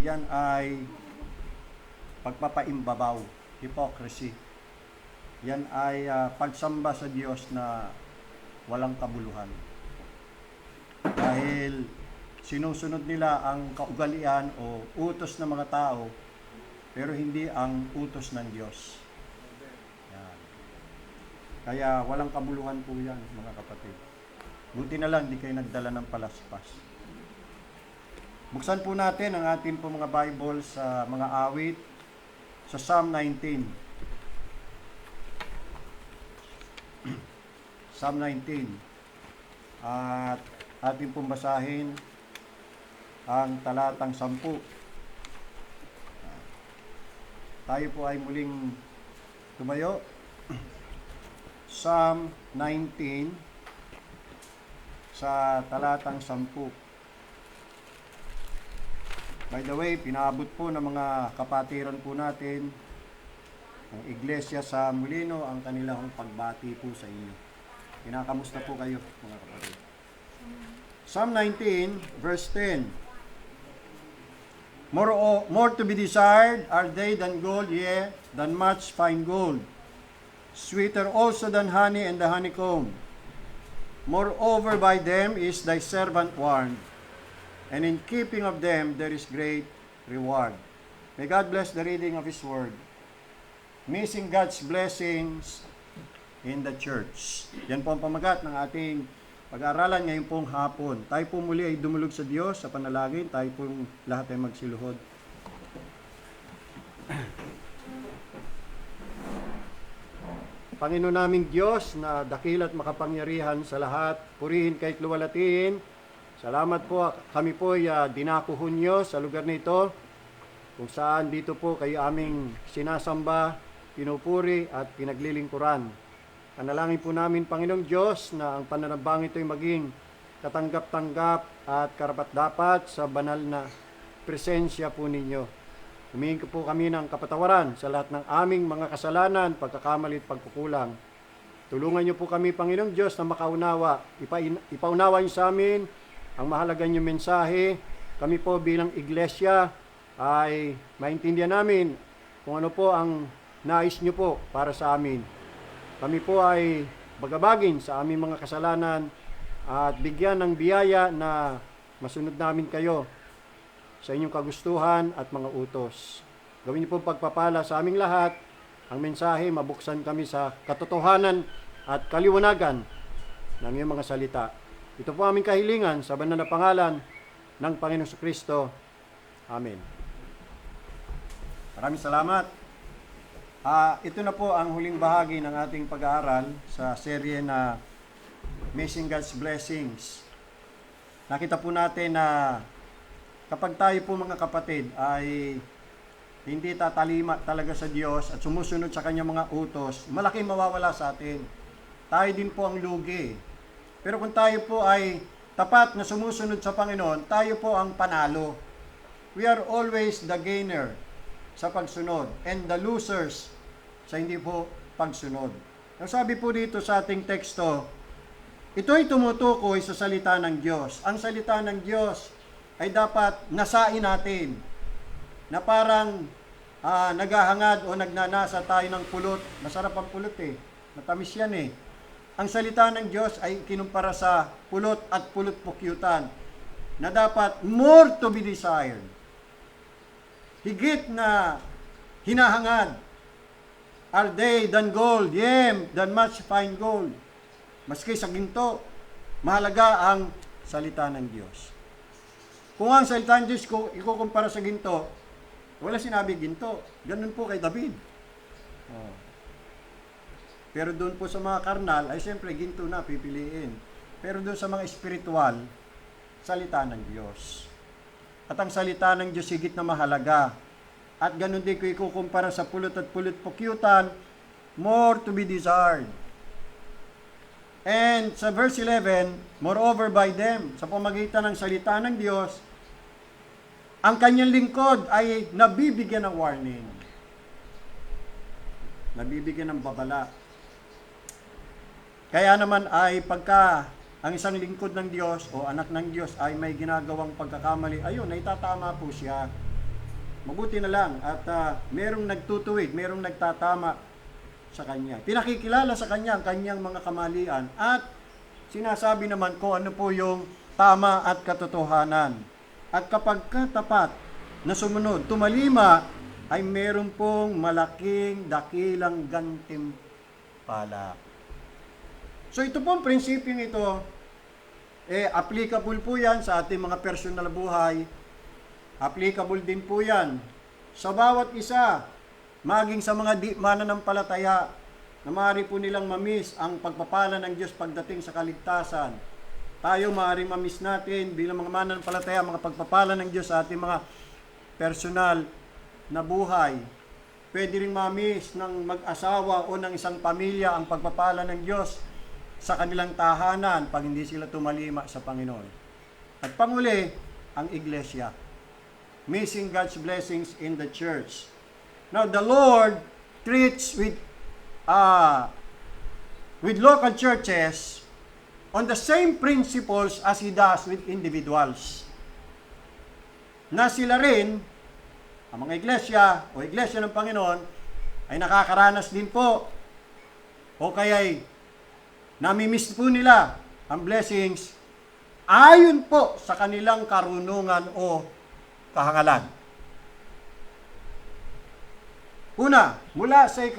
Yan ay pagpapaimbabaw, hypocrisy. Yan ay pagsamba sa Diyos na walang kabuluhan. Dahil sinusunod nila ang kaugalian o utos ng mga tao, pero hindi ang utos ng Diyos. Yan. Kaya walang kabuluhan po yan, mga kapatid. Buti na lang, di kayo nagdala ng palaspas. Buksan po natin ang ating po mga Bible sa mga awit sa Psalm 19. Psalm 19. At ating pong basahin ang talatang 10. Tayo po ay muling tumayo. Psalm 19 sa talatang 10. By the way, pinaabot po ng mga kapatiran po natin ng Iglesia sa Molino ang kanilang pagbati po sa inyo. Kinakamusta po kayo, mga kapatid. Psalm 19, verse 10. More to be desired are they than gold, yea, than much fine gold. Sweeter also than honey and the honeycomb. Moreover by them is thy servant warned, and in keeping of them there is great reward. May God bless the reading of His Word. Missing God's blessings in the church. Yan po ang pamagat ng ating pag-aaralan ngayon pong hapon. Tayo po muli ay dumulog sa Diyos sa panalangin. Tayo po lahat ay magsiluhod. Panginoon naming Diyos na dakil at makapangyarihan sa lahat, purihin kahit luwalatiin. Salamat po, kami po ay dinako ninyo sa lugar nito kung saan dito po kayo aming sinasamba, pinupuri at pinaglilingkuran. Panalangin po namin, Panginoong Diyos, na ang pananambang ito ay maging katanggap-tanggap at karapat-dapat sa banal na presensya po ninyo. Humingi po kami ng kapatawaran sa lahat ng aming mga kasalanan, pagkakamali at pagkukulang. Tulungan niyo po kami, Panginoong Diyos, na makaunawa. Ipaunawa niyo sa amin ang mahalaga niyong mensahe. Kami po bilang iglesia ay maintindihan namin kung ano po ang nais niyo po para sa amin. Kami po ay bagabagin sa aming mga kasalanan at bigyan ng biyaya na masunod namin kayo sa inyong kagustuhan at mga utos. Gawin niyo po pagpapala sa aming lahat. Ang mensahe, mabuksan kami sa katotohanan at kaliwanagan ng iyong mga salita. Ito po aming kahilingan sa banal na pangalan ng Panginoong Kristo. Amen. Maraming salamat. Ito na po ang huling bahagi ng ating pag-aaral sa serye na Missing God's Blessings. Nakita po natin na kapag tayo po mga kapatid ay hindi tatalima talaga sa Diyos at sumusunod sa kanyang mga utos, malaking mawawala sa atin. Tayo din po ang lugi. Pero kung tayo po ay tapat na sumusunod sa Panginoon, tayo po ang panalo. We are always the gainer sa pagsunod and the losers sa hindi po pagsunod. Ang sabi po dito sa ating teksto, ito'y tumutukoy sa salita ng Diyos. Ang salita ng Diyos ay dapat nasain natin na parang naghahangad o nagnanasa tayo ng pulot. Masarap ang pulot eh. Matamis yan eh. Ang salita ng Diyos ay kinumpara sa pulot at pulot pukyutan na dapat more to be desired. Higit na hinahangad are they than gold, yea, than much fine gold. Maski sa ginto, mahalaga ang salita ng Diyos. Kung ang salita ng Diyos ikukumpara sa ginto, wala sinabi ginto. Ganun po kay David. Pero doon po sa mga karnal, ay siyempre ginto na pipiliin. Pero doon sa mga espiritual, salita ng Diyos. At ang salita ng Diyos higit na mahalaga. At ganun din ko ikukumpara sa pulot at pulot pukyutan, more to be desired. And sa verse 11, moreover by them, sa pamagitan ng salita ng Diyos, ang kanyang lingkod ay nabibigyan ng warning. Nabibigyan ng babala. Kaya naman ay pagka ang isang lingkod ng Diyos o anak ng Diyos ay may ginagawang pagkakamali, ayun, naitatama po siya. mabuti na lang at merong nagtutuwid, merong nagtatama sa kanya. Pinakikilala sa kanya ang kanyang mga kamalian at sinasabi naman kung ano po yung tama at katotohanan. At kapag katapat na sumunod, tumalima, ay meron pong malaking dakilang gantimpala. So ito pong prinsipyong ito, applicable po yan sa ating mga personal buhay. Applicable din po yan sa bawat isa, maging sa mga mananampalataya na maaari po nilang mamiss ang pagpapala ng Diyos pagdating sa kaligtasan. Tayo maaari mamiss natin bilang mga mananampalataya, mga pagpapala ng Diyos sa ating mga personal na buhay. Pwede rin mamiss ng mag-asawa o ng isang pamilya ang pagpapala ng Diyos sa kanilang tahanan pag hindi sila tumalima sa Panginoon. At panguli, ang iglesia. Missing God's blessings in the church. Now, the Lord treats with local churches on the same principles as He does with individuals. Na sila rin, ang mga iglesia o iglesia ng Panginoon, ay nakakaranas din po o kaya'y namimiss po nila ang blessings ayon po sa kanilang karunungan o kahangalan. Una, mula sa 2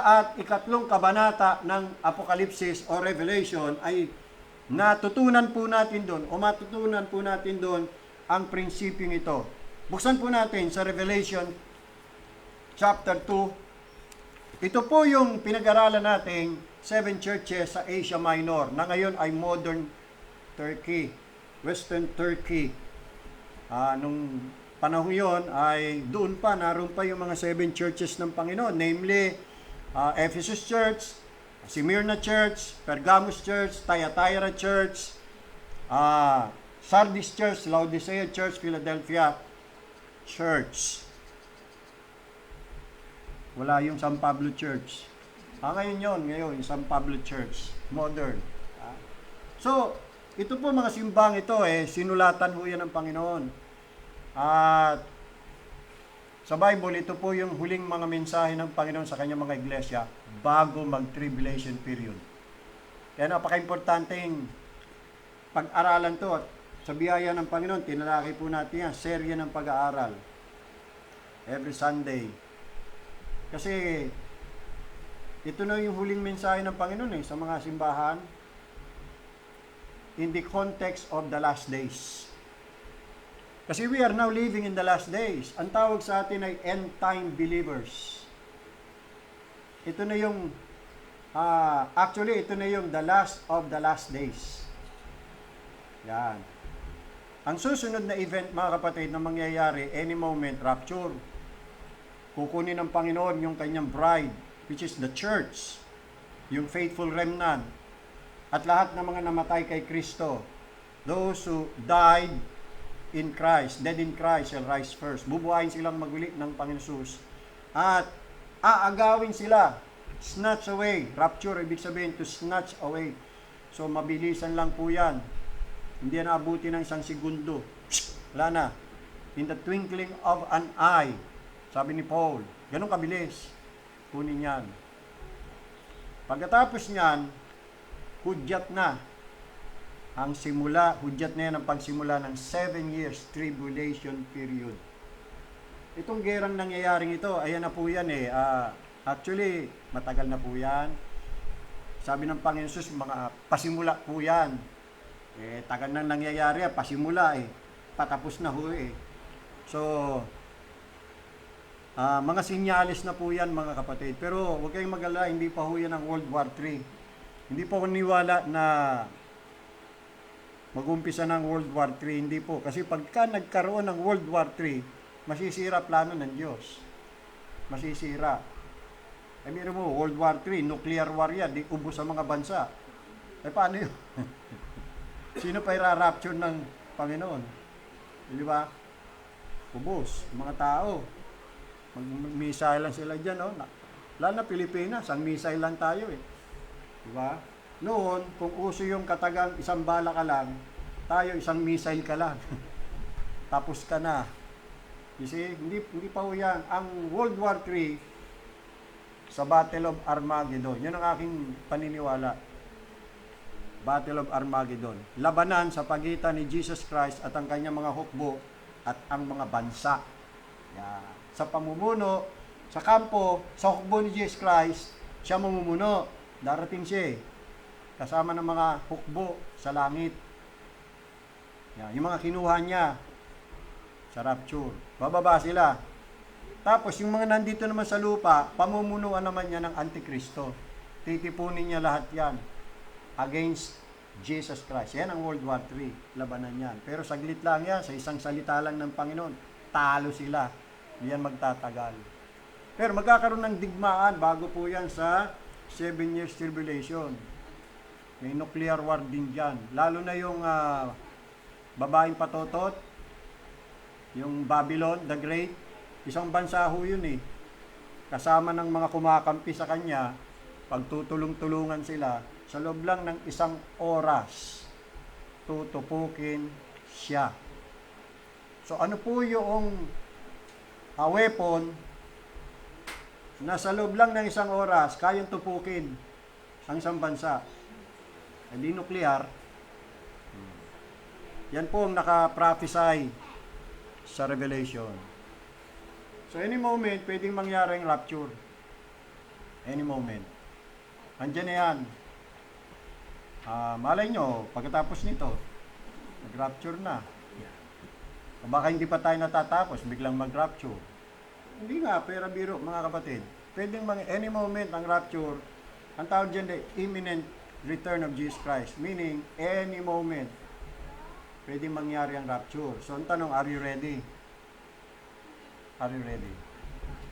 at 3 kabanata ng Apokalipsis o Revelation ay natutunan po natin doon o matutunan po natin doon ang prinsipyong ito. Buksan po natin sa Revelation chapter 2. Ito po yung pinag-aralan nating 7 churches sa Asia Minor na ngayon ay modern Turkey, Western Turkey. Nung panahon yon ay doon pa, naroon pa yung mga 7 churches ng Panginoon, namely Ephesus Church, Smyrna Church, Pergamos Church, Thyatira Church, Sardis Church, Laodicea Church, Philadelphia Church. Wala yung San Pablo Church. Ngayon yung San Pablo Church, modern. So, ito po mga simbang ito sinulatan ho yan ng Panginoon. At sa Bible, ito po yung huling mga mensahe ng Panginoon sa kanyang mga iglesia bago mag-tribulation period. Kaya napaka-importanteng pag-aralan to at sa biyaya ng Panginoon, tinalaki po natin yan, serye ng pag-aaral. Every Sunday. Kasi ito na yung huling mensahe ng Panginoon sa mga simbahan in the context of the last days. Kasi we are now living in the last days. Ang tawag sa atin ay end time believers. Ito na yung actually ito na yung the last of the last days. Yan. Ang susunod na event, mga kapatid, na mangyayari any moment, rapture. Kukunin ng Panginoon yung kanyang bride, which is the church, yung faithful remnant, at lahat ng mga namatay kay Kristo, those who died in Christ, dead in Christ shall rise first. Bubuhayin silang maguli ng Panginoon Jesus. At aagawin sila, snatch away. Rapture, ibig sabihin to snatch away. So mabilisan lang po yan. Hindi na abuti ng 1 segundo. Wala na. In the twinkling of an eye. Sabi ni Paul, ganun kabilis. Kunin yan. Pagkatapos niyan, hudyat na ang simula, hudyat na yan ang pagsimula ng 7 years tribulation period. Itong gerang nangyayaring ito, ayan na po yan actually, matagal na po yan. Sabi ng Panginoon Jesus, mga pasimula po yan. Tagal nang nangyayari, pasimula patapos na ho So, mga sinyalis na po yan mga kapatid. Pero huwag kayong mag-alala, hindi pa ho yan ang World War III. Hindi po ako niwala na mag-umpisa ng World War III, hindi po. Kasi pagka nagkaroon ng World War III, masisira plano ng Diyos. Masisira. Miro mo, World War III, nuclear war yan, di ubos sa mga bansa. Paano yun? Sino pa i-rapture ng Panginoon? Di ba? Ubos, mga tao. Mag-missile lang sila dyan, Lalo na Pilipinas, ang missile lang tayo Di ba? Noon, kung uso yung katagang isang bala ka lang, tayo isang missile ka lang. Tapos ka na. You see, hindi pa ho yan. Ang World War III sa Battle of Armageddon, yun ang aking paniniwala. Battle of Armageddon. Labanan sa pagitan ni Jesus Christ at ang kanyang mga hukbo at ang mga bansa. Yeah. Sa pamumuno, sa kampo, sa hukbo ni Jesus Christ, siya mamumuno. Darating siya kasama ng mga hukbo sa langit. Yeah. Yung mga kinuha niya sa rapture. Bababa sila. Tapos yung mga nandito naman sa lupa, pamumunuan naman niya ng Antikristo. Titipunin niya lahat yan against Jesus Christ. Yan ang World War III. Labanan yan. Pero saglit lang yan. Sa isang salita lang ng Panginoon, talo sila. Hindi yan magtatagal. Pero magkakaroon ng digmaan bago po yan sa 7 years tribulation. May nuclear war din dyan. Lalo na yung babaeng patotot, yung Babylon, the Great, isang bansa ho yun kasama ng mga kumakampi sa kanya, pagtutulong-tulungan sila, sa loob lang ng isang oras, tutupukin siya. So ano po yung weapon na sa loob lang ng isang oras, kayang tupukin ang isang bansa? Hindi nuclear. Yan po ang naka-prophesy sa Revelation. So any moment, pwedeng mangyari ang rapture. Any moment. Andiyan na yan. Malay nyo, pagkatapos nito, mag-rapture na. Baka hindi pa tayo natatapos, biglang mag-rapture. Hindi nga, pera biro, mga kapatid. Pwedeng any moment ang rapture. Ang tawag dyan, the imminent return of Jesus Christ. Meaning, any moment, pwedeng mangyari ang rapture. So, ang tanong, are you ready? Are you ready?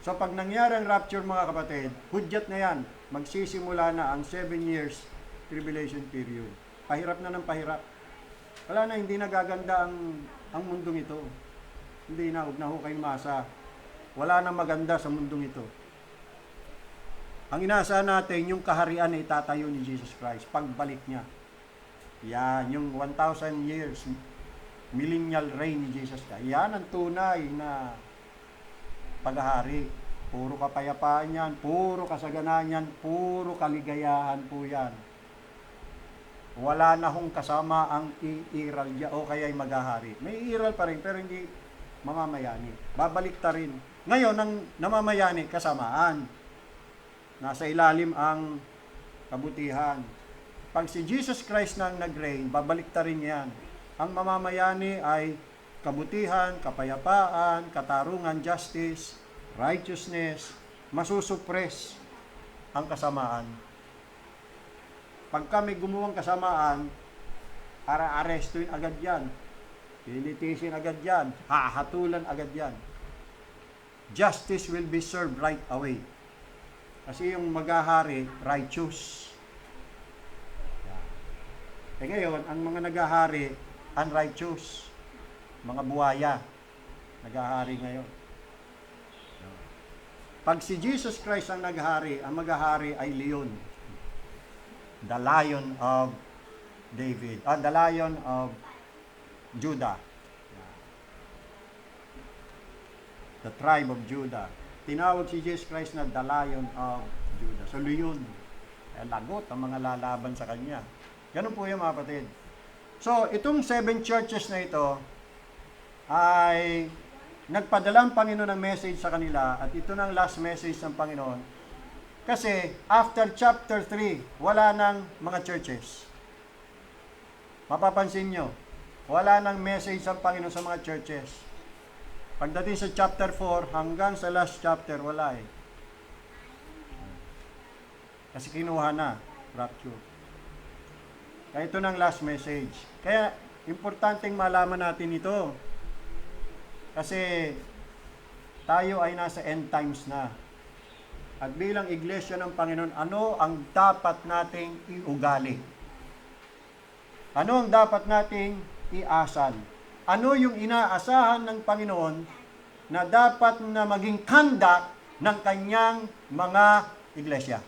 So, pag nangyari ang rapture, mga kapatid, hudyat na yan. Magsisimula na ang 7 years tribulation period. Pahirap na ng pahirap. Wala na, hindi nagaganda ang mundong ito. Hindi na, huwag na ho kayong masa. Wala na maganda sa mundong ito. Ang inaasahan natin, yung kaharian na itatayo ni Jesus Christ, pagbalik niya. Yan, yung 1,000 years, millennial reign ni Jesus Christ. Yan ang tunay na paghahari. Puro kapayapaan yan, puro kasaganaan yan, puro kaligayahan po yan. Wala na hong kasama ang iiral diya o kaya'y maghahari. May iiral pa rin, pero hindi mamamayani. Babalik ta rin. Ngayon, ang namamayani, kasamaan. Nasa ilalim ang kabutihan. Pag si Jesus Christ nang nag-reign, babalik ta rin yan. Ang mamamayani ay kabutihan, kapayapaan, katarungan, justice, righteousness, masusuppress ang kasamaan. Pag kami gumuwang kasamaan, arestuin agad yan. Pilitisin agad yan. Hahatulan agad yan. Justice will be served right away. Kasi yung maghahari, righteous. Ngayon, ang mga naghahari, unrighteous. Mga buhaya. Naghahari ngayon. Pag si Jesus Christ ang naghahari, ang maghahari ay leon. The Lion of David. The Lion of Judah. The tribe of Judah. Tinawag si Jesus Christ na the Lion of Judah. So, leon. Lagot ang mga lalaban sa kanya. Ganun po yung mga kapatid. So, itong 7 churches na ito ay nagpadala ang Panginoon ng message sa kanila at ito na ang last message ng Panginoon. Kasi after chapter 3, wala nang mga churches. Mapapansin nyo, wala nang message ang Panginoon sa mga churches. Pagdating sa chapter 4, hanggang sa last chapter, wala Kasi kinuha na, rapture. Kaya ito nang last message. Kaya, importanteng malaman natin ito. Kasi, tayo ay nasa end times na. At bilang iglesia ng Panginoon, ano ang dapat nating iugali? Ano ang dapat nating iasan? Ano yung inaasahan ng Panginoon na dapat na maging conduct ng kanyang mga iglesia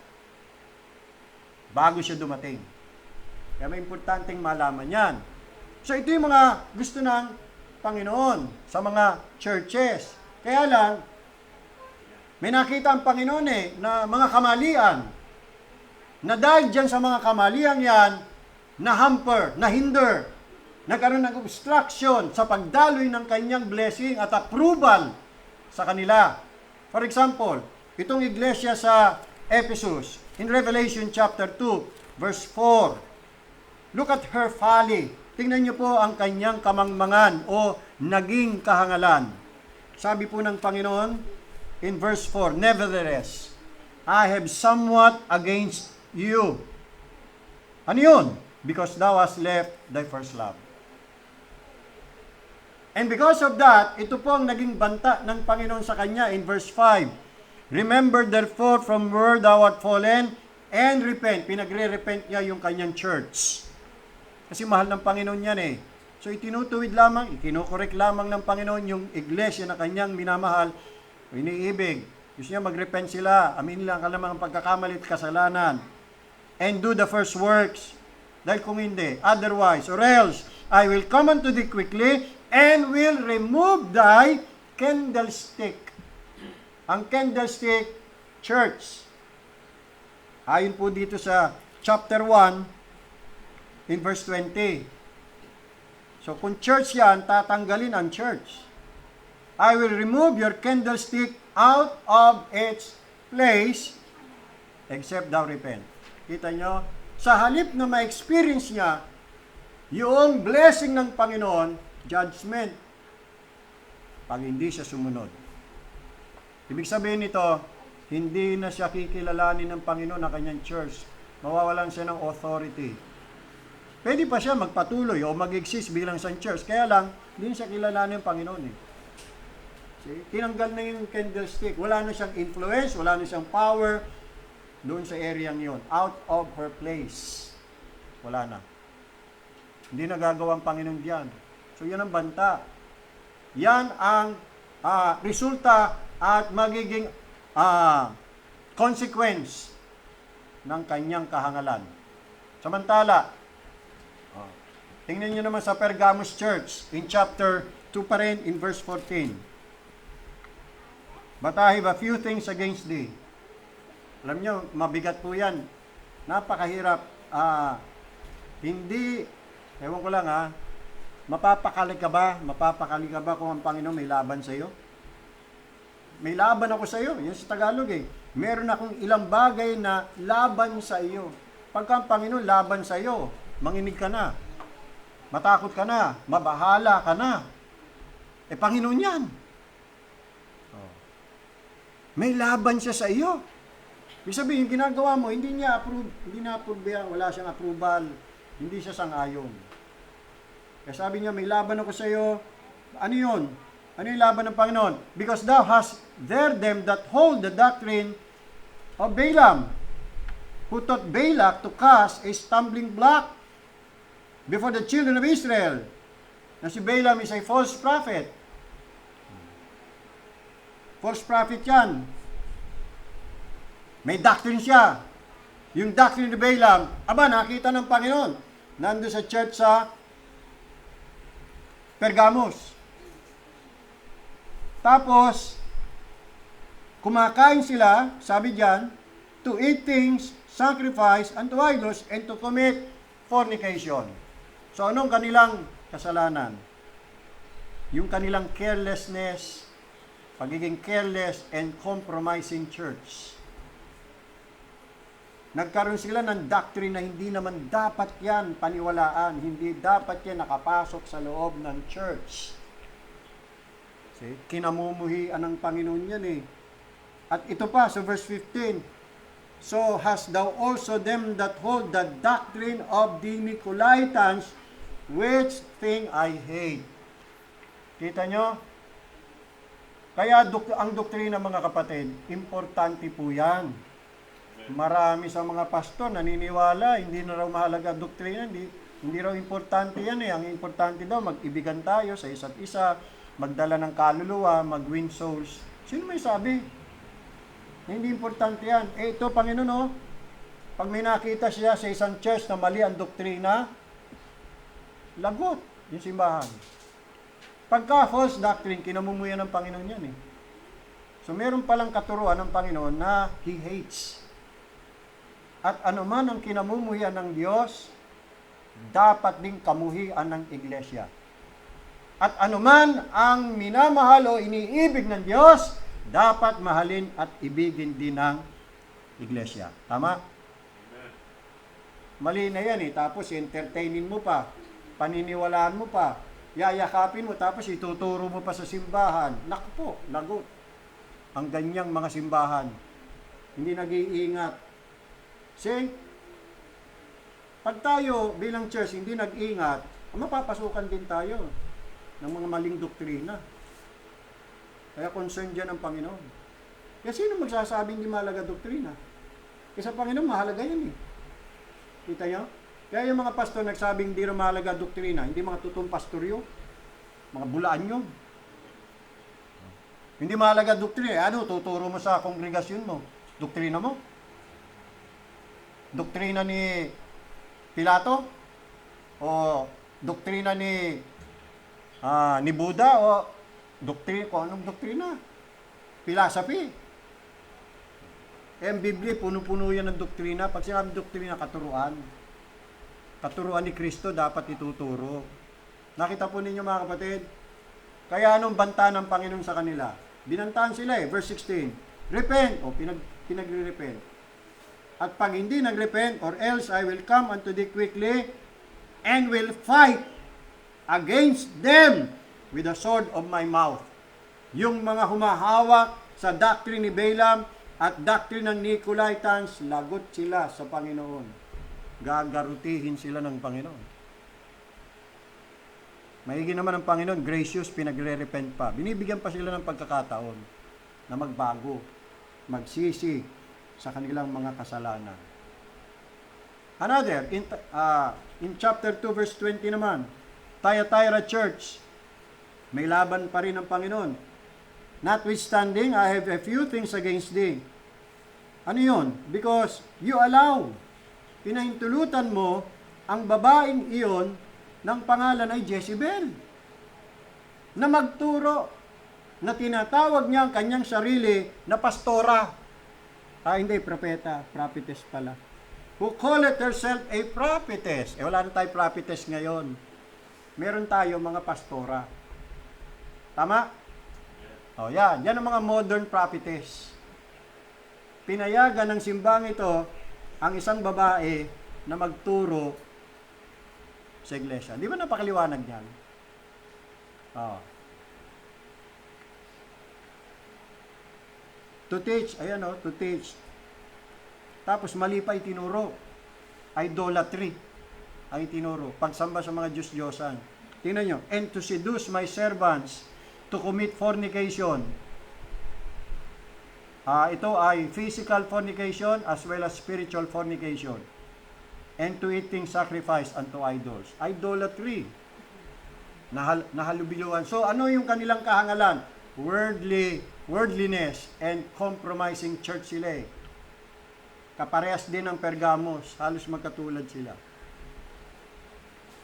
bago siya dumating? Kaya may importanteng malaman yan. So ito yung mga gusto ng Panginoon sa mga churches. Kaya lang, may nakita ang Panginoon na mga kamalian, na dahil dyan sa mga kamalian yan, na hinder, nagkaroon ng obstruction sa pagdaloy ng kanyang blessing at approval sa kanila. For example, itong iglesia sa Ephesus, in Revelation chapter 2, verse 4, look at her folly. Tingnan niyo po ang kanyang kamangmangan o naging kahangalan. Sabi po ng Panginoon in verse 4, nevertheless, I have somewhat against you. Ano yun? Because thou hast left thy first love. And because of that, ito po ang naging banta ng Panginoon sa kanya in verse 5. Remember therefore from where thou art fallen and repent. Pinagre-repent niya yung kanyang church. Kasi mahal ng Panginoon yan So itinutuwid lamang, ikinukorek lamang ng Panginoon yung iglesia na kanyang minamahal, iniibig. Gusto niya mag-repent sila, amin lang kalamang ang pagkakamali at kasalanan. And do the first works. Dahil kung hindi, otherwise, or else, I will come unto thee quickly, and will remove thy candlestick. Ang candlestick, church. Ayon po dito sa chapter 1, in verse 20. So kung church yan, tatanggalin ang church. I will remove your candlestick out of its place, except thou repent. Kita nyo? Sa halip na ma-experience niya, yung blessing ng Panginoon, judgment, pag hindi siya sumunod. Ibig sabihin nito, hindi na siya kikilalanin ng Panginoon na kanyang church. Mawawalan siya ng authority. Pwede pa siya magpatuloy o mag-exist bilang isang church. Kaya lang, hindi siya kilalanin ng Panginoon See? Tinanggal na yung candlestick. Wala na siyang influence, wala na siyang power doon sa area yon. Out of her place. Wala na. Hindi nagagawa ang Panginoon diyan. So yan ang banta. Yan ang resulta at magiging consequence ng kanyang kahangalan. Samantala, tingnan nyo naman sa Pergamos Church in chapter 2 pa rin in verse 14. But I have a few things against thee. Alam nyo, mabigat po yan. Napakahirap. Ewan ko lang mapapakali ka ba? Mapapakali ka ba kung ang Panginoon may laban sa iyo? May laban ako sa iyo. Yan sa Tagalog Meron akong ilang bagay na laban sa iyo. Pagka ang Panginoon laban sa iyo, manginig ka na. Matakot ka na. Mabahala ka na. Panginoon yan. May laban siya sa iyo. Ibig sabihin, ginagawa mo, hindi niya approve, hindi na approve, wala siyang approval. Hindi siya sang-ayon. Kaya sabi niya, may laban ako sa iyo. Ano yun? Ano yung laban ng Panginoon? Because thou hast there them that hold the doctrine of Balaam, who taught Balak to cast a stumbling block before the children of Israel. Na si Balaam is a false prophet. False prophet yan. May doctrine siya. Yung doctrine ni Balaam, nakita ng Panginoon. Nandun sa church sa Pergamos. Tapos, kumakain sila, sabi diyan, to eat things, sacrifice unto idols, and to commit fornication. So, anong kanilang kasalanan? Yung kanilang carelessness, pagiging careless and compromising church. Nagkaroon sila ng doctrine na hindi naman dapat yan paniwalaan, hindi dapat yan nakapasok sa loob ng church. See? Kinamumuhian ng Panginoon yan At ito pa, sa verse 15, so hast thou also them that hold the doctrine of the Nicolaitans, which thing I hate. Kita nyo? Kaya ang doktrina, mga kapatid, importante po yan. Marami sa mga pastor naniniwala, hindi na raw mahalaga doktrina, hindi raw importante yan Ang importante daw, mag-ibigan tayo sa isa't isa, magdala ng kaluluwa, mag-win souls. Sino may sabi? Hindi importante yan. Ito, Panginoon, pag may nakita siya sa isang church na mali ang doktrina, lagot yung simbahan. Pagka false doctrine, kinamumuyan ng Panginoon yan So meron palang katuruan ng Panginoon na He hates. At anuman ang kinamumuhian ng Diyos, dapat ding kamuhian ng iglesia. At anuman ang minamahal o iniibig ng Diyos, dapat mahalin at ibigin din ng iglesia. Tama? Mali na yan Tapos entertainin mo pa, paniniwalaan mo pa, yayakapin mo, tapos ituturo mo pa sa simbahan. Naku po, lagot. Ang ganyang mga simbahan. Hindi nag-iingat. See? Pag tayo bilang church hindi nag-ingat, mapapasukan din tayo ng mga maling doktrina. Kaya concerned dyan ang Panginoon. Kaya sino magsasabing hindi mahalaga doktrina? Kasi sa Panginoon mahalaga yan Kita nyo? Kaya yung mga pastor nagsabing hindi rin mahalaga doktrina, hindi mga totoong pastor yun. Mga bulaan yun. Hindi mahalaga doktrina. Ano, tuturo mo sa kongregasyon mo? Doktrina mo? Doktrina ni Pilato? O doktrina ni Buddha? O doktrina, kung anong doktrina? Philosophy. Ang Biblia, puno-puno yan ng doktrina. Pag sinabi doktrina, katuruan. Katuruan ni Kristo dapat ituturo. Nakita po ninyo mga kapatid? Kaya anong banta ng Panginoon sa kanila? Binantaan sila Verse 16. Repent. O, pinagre-repent. At pag hindi nag-repent, or else I will come unto thee quickly and will fight against them with the sword of my mouth. Yung mga humahawak sa doctrine ni Balaam at doctrine ng Nicolaitans, lagot sila sa Panginoon. Gagarutihin sila ng Panginoon. Maigi naman ang Panginoon, gracious, pinagre-repent pa. Binibigyan pa sila ng pagkakataon na magbago, magsisi sa kanilang mga kasalanan. Another, in chapter 2 verse 20 naman, Thyatira Church, may laban pa rin ang Panginoon. Notwithstanding, I have a few things against thee. Ano yun? Because you allow, pinahintulutan mo ang babaeng iyon ng pangalan ay Jezebel, na magturo, na tinatawag niya ang kanyang sarili na pastora. Hindi, propeta, prophetess pala. Who calleth herself a prophetess. Wala na tayo prophetess ngayon. Meron tayo mga pastora. Tama? Yan ang mga modern prophetess. Pinayagan ng simbang ito ang isang babae na magturo sa iglesia. Di ba napakaliwanag yan? To teach, to teach. Tapos mali pa itinuro. Idolatry ang itinuro. Pagsamba sa mga Diyos-Diyosan. Tingnan nyo. And to seduce my servants to commit fornication. Ito ay physical fornication as well as spiritual fornication. And to eating sacrifice unto idols. Idolatry. Nahalubiluan. So ano yung kanilang kahangalan? Worldliness and compromising church sila Kaparehas din ng Pergamos. Halos magkatulad sila.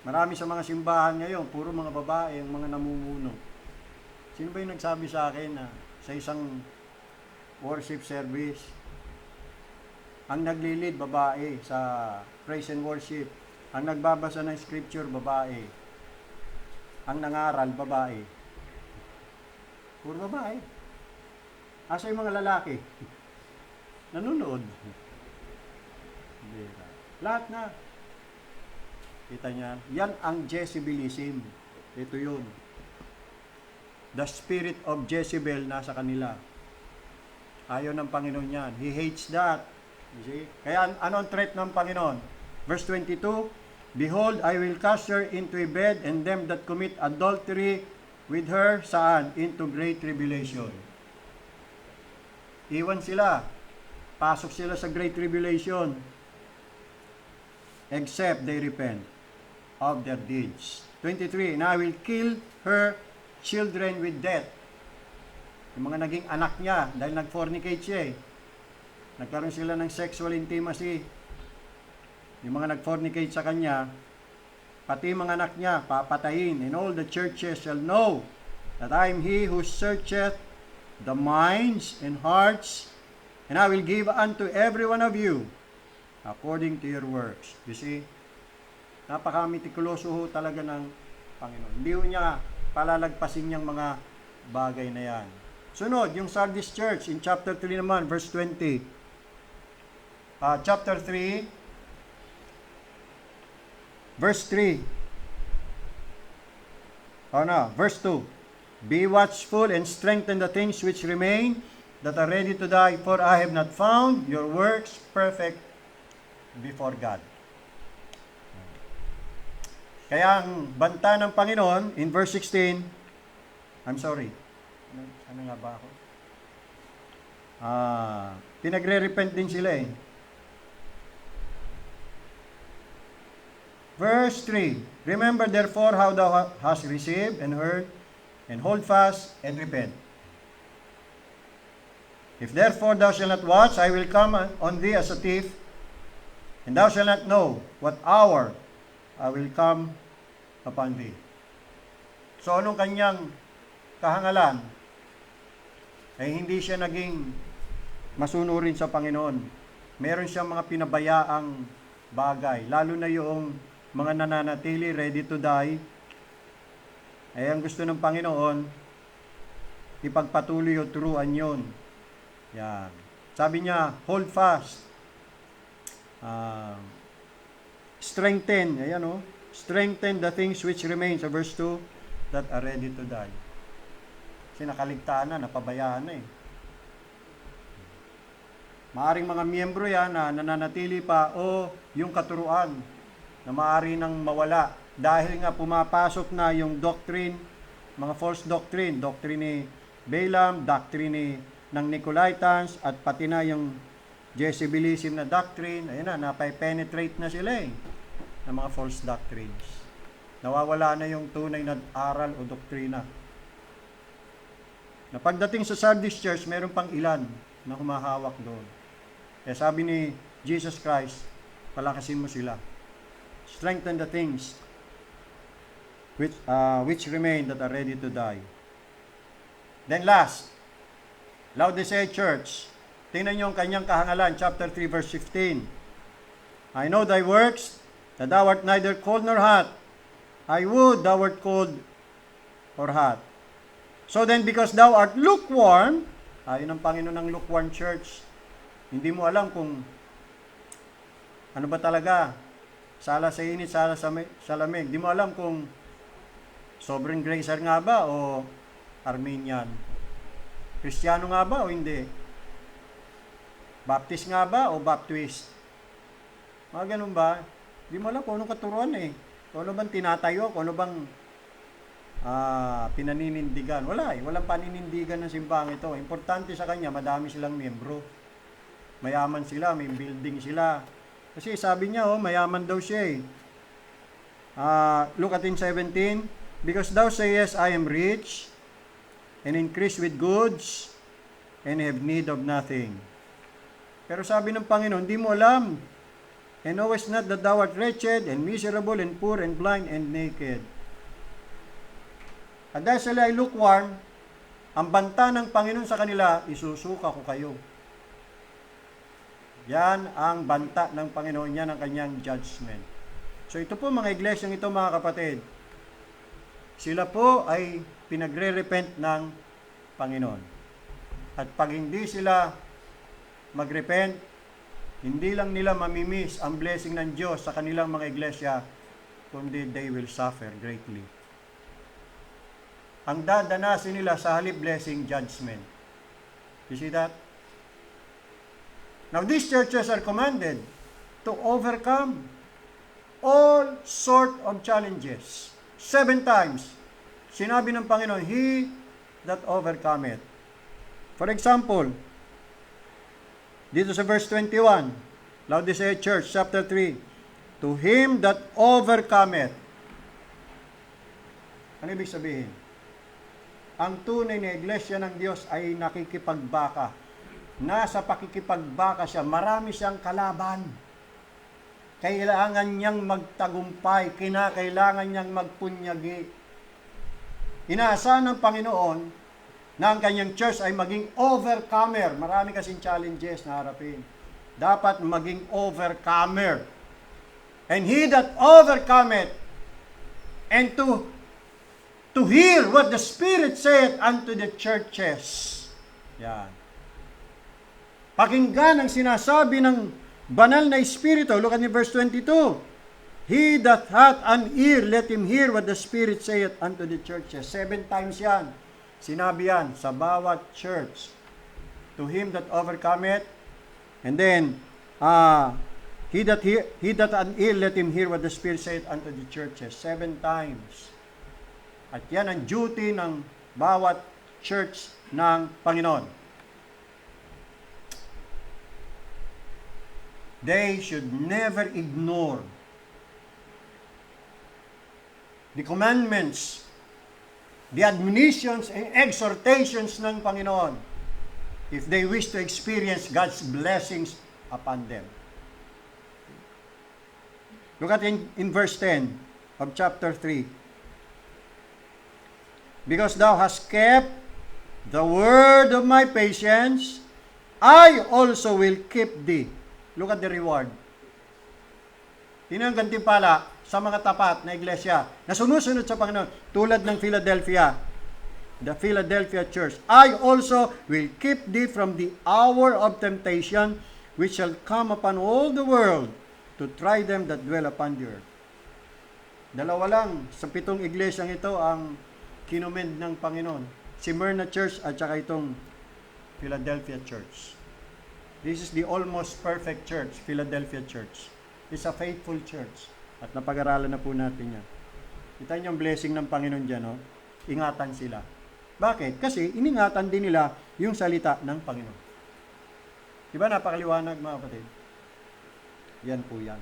Marami sa mga simbahan ngayon, puro mga babae, ang mga namumuno. Sino ba yung nagsabi sa akin na sa isang worship service, ang naglilid, babae, sa praise and worship. Ang nagbabasa ng scripture, babae. Ang nangaral, babae. Puro babae. Asa yung mga lalaki? Nanonood. Lahat na. Kita niya? Yan ang Jezebelism. Ito yun. The spirit of Jezebel nasa kanila. Ayaw ng Panginoon yan. He hates that. You see? Kaya ano ang threat ng Panginoon? Verse 22, Behold, I will cast her into a bed, and them that commit adultery with her, saan? Into great tribulation. Iwan sila. Pasok sila sa great tribulation. Except they repent of their deeds. 23, And I will kill her children with death. Yung mga naging anak niya, dahil nag-fornicate siya Nagkaroon sila ng sexual intimacy. Yung mga nag-fornicate sa kanya, pati mga anak niya, papatayin. And all the churches shall know that I am he who searcheth the minds and hearts, and I will give unto every one of you according to your works. You see, napaka-mitikuloso ho talaga ng Panginoon. Hindi ho niya palalagpasin niyang mga bagay na yan. Sunod, yung Sardis Church in chapter 3 naman, verse 20. Chapter 3, verse 3. Verse 2. Be watchful and strengthen the things which remain that are ready to die, for I have not found your works perfect before God. Kaya ang banta ng Panginoon in verse 16, I'm sorry. Ano nga ba ako? Pinagre-repent din sila eh. Verse 3, remember therefore how thou hast received and heard, and hold fast and repent. If therefore thou shalt not watch, I will come on thee as a thief, and thou shalt not know what hour I will come upon thee. So anong kanyang kahangalan? Ay hindi siya naging masunurin sa Panginoon. Meron siyang mga pinabayaang bagay, lalo na yung mga nananatili, ready to die. Ay ang gusto ng Panginoon, ipagpatuloy o turuan yun. Yan. Sabi niya, hold fast. Strengthen. Ayan o. Strengthen the things which remain, sa verse 2, that are ready to die. Kasi nakaligtaan na, napabayaan na eh. Maaring mga miyembro yan na nananatili pa o yung katuruan na maaari nang mawala dahil nga pumapasok na yung doctrine, mga false doctrine, doctrine ni Balaam, doctrine ng Nicolaitans, at pati na yung Jezebelism na doctrine. Ayun na, napay-penetrate na sila eh, ng mga false doctrines. Nawawala na yung tunay na aral o doktrina. Na pagdating sa Sardis Church, meron pang ilan na humahawak doon. Kaya sabi ni Jesus Christ, palakasin mo sila. Strengthen the things which remain that are ready to die. Then last, Laodicea Church. Tingnan niyo ang kanyang kahangalan, chapter 3, verse 15. I know thy works, that thou art neither cold nor hot. I would thou wert cold or hot. So then, because thou art lukewarm, ayun ang Panginoon ng lukewarm church. Hindi mo alam kung ano ba talaga, sala sa init, sala sa lamig. Hindi mo alam kung sobrang gracer nga ba o Armenian. Kristiyano nga ba o hindi? Baptist nga ba o Baptist? Mga ganun ba? Hindi mo alam kung anong katuruan eh. Kung ano bang tinatayo, kung ano bang pinaninindigan. Wala eh. Walang paninindigan ng simbahan ito. Importante sa kanya, madami silang miyembro. Mayaman sila, may building sila. Kasi sabi niya, mayaman daw siya eh. Look at in 17. Because thou sayest, I am rich, and increase with goods, and have need of nothing. Pero sabi ng Panginoon, di mo alam, and knowest not that thou art wretched, and miserable, and poor, and blind, and naked. At dahil sila ay lukewarm, ang banta ng Panginoon sa kanila, isusuka ko kayo. Yan ang banta ng Panginoon, yan ang kanyang judgment. So ito po mga iglesyang ito mga kapatid, sila po ay pinagre-repent ng Panginoon. At pag hindi sila magrepent, hindi lang nila mamimiss ang blessing ng Diyos sa kanilang mga iglesia, kundi they will suffer greatly. Ang dadanasin nila sa halip blessing, judgment. You see that? Now, these churches are commanded to overcome all sort of challenges. 7 times, sinabi ng Panginoon, He that overcometh. For example, dito sa verse 21, Laodicea Church, chapter 3, to him that overcometh. Ano ibig sabihin? Ang tunay na iglesia ng Diyos ay nakikipagbaka. Nasa pakikipagbaka siya, marami siyang kalaban. Kailangan niyang magtagumpay, kinakailangan niyang magpunyagi. Inaasahan ng Panginoon na ang kanyang church ay maging overcomer. Marami kasing challenges na harapin. Dapat maging overcomer. And he that overcometh, and to hear what the Spirit saith unto the churches. Yan. Pakinggan ang sinasabi ng banal na Espiritu. Look at me verse 22. He that hath an ear, let him hear what the Spirit saith unto the churches. 7 times yan. Sinabi yan sa bawat church. To him that overcometh. And then, he that an ear, let him hear what the Spirit saith unto the churches. 7 times. At yan ang duty ng bawat church ng Panginoon. They should never ignore the commandments, the admonitions and exhortations ng Panginoon if they wish to experience God's blessings upon them. Look at in verse 10 of chapter 3. Because thou hast kept the word of my patience, I also will keep thee. Look at the reward. Tingnan ang gantimpala sa mga tapat na iglesia na sumusunod sa Panginoon, tulad ng Philadelphia, the Philadelphia church. I also will keep thee from the hour of temptation, which shall come upon all the world to try them that dwell upon the earth. Dalawa lang sa 7 iglesyang ito ang kinumend ng Panginoon. Si Smyrna Church at saka itong Philadelphia Church. This is the almost perfect church, Philadelphia Church. It's a faithful church. At napag-aralan na po natin yan. Kita niyo ang blessing ng Panginoon dyan, no? Ingatan sila. Bakit? Kasi iningatan din nila yung salita ng Panginoon. Diba napakaliwanag, mga kapatid? Yan po yan.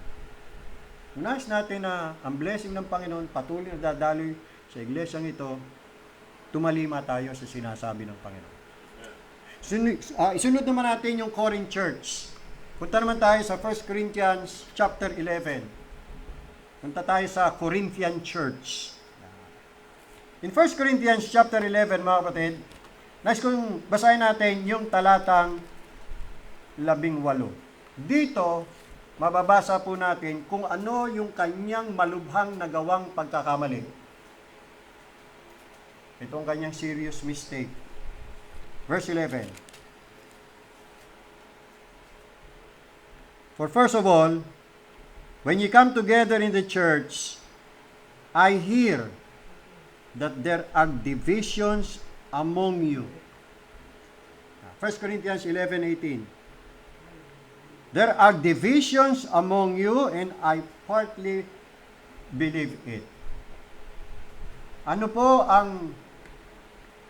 Unas natin na ang blessing ng Panginoon patuloy na dadaloy sa iglesyang ito, tumalima tayo sa sinasabi ng Panginoon. Isunod naman natin yung Corinth Church. Punta naman tayo sa 1 Corinthians chapter 11. Punta tayo sa Corinthian Church. In 1 Corinthians chapter 11, mga kapatid, nais kong basahin natin yung talatang 18. Dito, mababasa po natin kung ano yung kanyang malubhang nagawang pagkakamali. Ito ang kanyang serious mistake. Verse 11. For first of all, when you come together in the church, I hear that there are divisions among you. 1 Corinthians 11:18. There are divisions among you, and I partly believe it. Ano po ang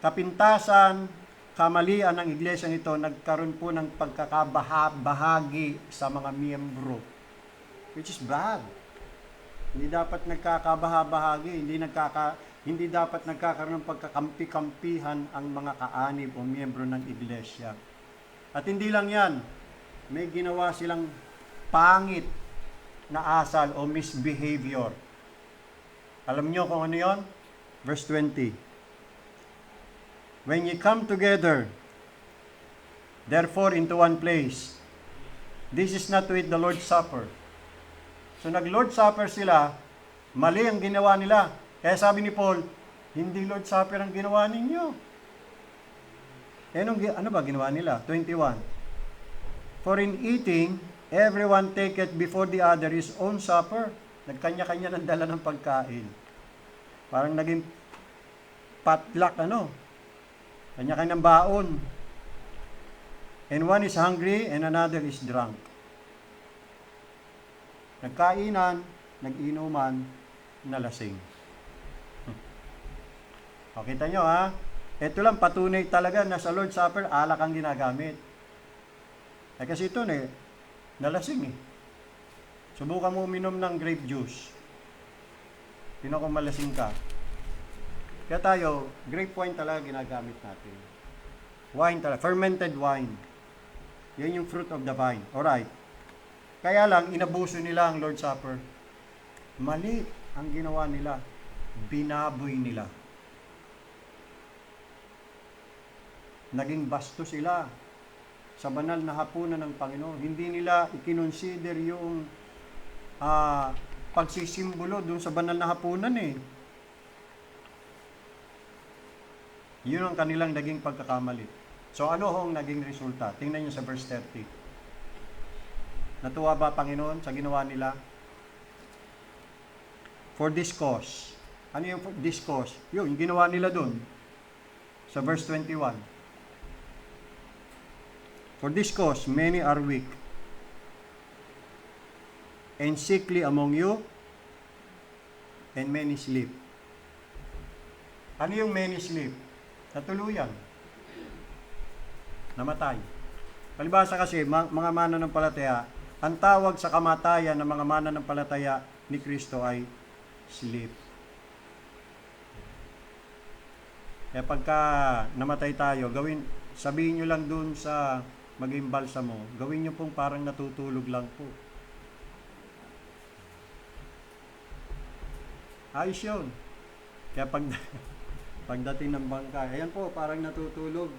kapintasan, kamalian ng iglesyang ito? Nagkaroon po ng pagkakabahagi sa mga miyembro, which is bad. Hindi dapat nagkakabahagi, hindi dapat nagkakaroon ng pagkakampi-kampihan ang mga kaanib o miyembro ng iglesia. At hindi lang yan, may ginawa silang pangit na asal o misbehavior. Alam nyo kung ano yon? Verse 20. When ye come together, therefore into one place, this is not to eat the Lord's Supper. So nag-Lord's Supper sila, mali ang ginawa nila. Kaya sabi ni Paul, hindi Lord's Supper ang ginawa ninyo. Ano ba ginawa nila? 21. For in eating, everyone taketh before the other his own supper. Nagkanya-kanya ng dala ng pagkain. Parang naging potluck, Kanya-kanyang baon. And one is hungry and another is drunk. Nagkainan, nag-inuman, nalasing. O, kita nyo ha? Ito lang, patunay talaga na sa Lord's Supper, alak ang ginagamit. Kasi ito nalasing Subukan mo uminom ng grape juice. Tingnan kung malasing ka. Kaya tayo, grape wine talaga ginagamit natin. Wine talaga, fermented wine. Yan yung fruit of the vine. Alright. Kaya lang, inabuso nila ang Lord's Supper. Mali ang ginawa nila. Binaboy nila. Naging basto sila sa banal na hapunan ng Panginoon. Hindi nila ikinonsider yung pagsisimbolo doon sa banal na hapunan eh. Yun ang kanilang naging pagkakamali. So ano hong naging resulta? Tingnan niyo sa verse 30. Natuwa ba Panginoon sa ginawa nila? For this cause. Ano yung for this cause? Yung ginawa nila doon. Sa verse 21. For this cause, many are weak and sickly among you, and many sleep. Ano yung many sleep? Natuluyan. Namatay. Palibhasa kasi, mga mananampalataya, ang tawag sa kamatayan ng mga mananampalataya ni Kristo ay sleep. Kaya pagka namatay tayo, sabihin nyo lang dun sa maging balsamo, gawin nyo pong parang natutulog lang po. Ayos yun. Kaya pagdating ng bangka, ayan po, parang natutulog.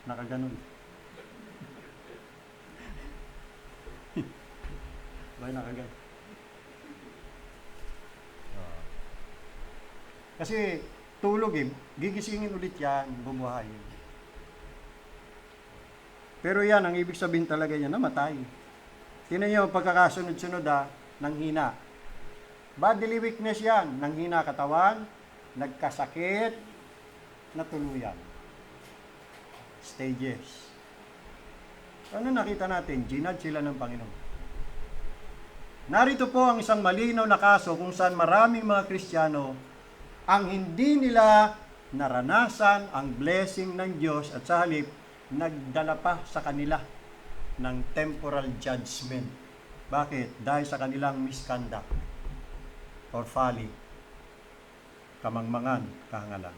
Nakaganon. Bakit nakaganon? Kasi tulog eh, gigisingin ulit yan, bumuhayin. Pero yan, ang ibig sabihin talaga niya, namatay. Tingnan niyo, pagkakasunod-sunod ng hina. Bodily weakness yan, ng hina katawan, nagkasakit, natuluyan. Stages. Ano nakita natin? Ginad sila ng Panginoon. Narito po ang isang malinaw na kaso kung saan maraming mga Kristiyano ang hindi nila naranasan ang blessing ng Diyos at sa halip, nagdala pa sa kanila ng temporal judgment. Bakit? Dahil sa kanilang misconduct or folly, kamangmangan, kahangalan.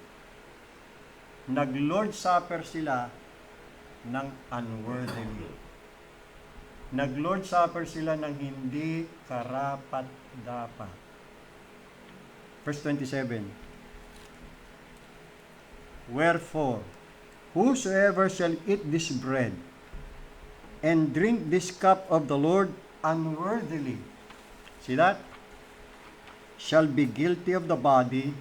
Nag-Lord Supper sila ng unworthily. Nag-Lord Supper sila ng hindi karapat-dapat. Verse 27. Wherefore, whosoever shall eat this bread and drink this cup of the Lord unworthily, see that? Shall be guilty of the body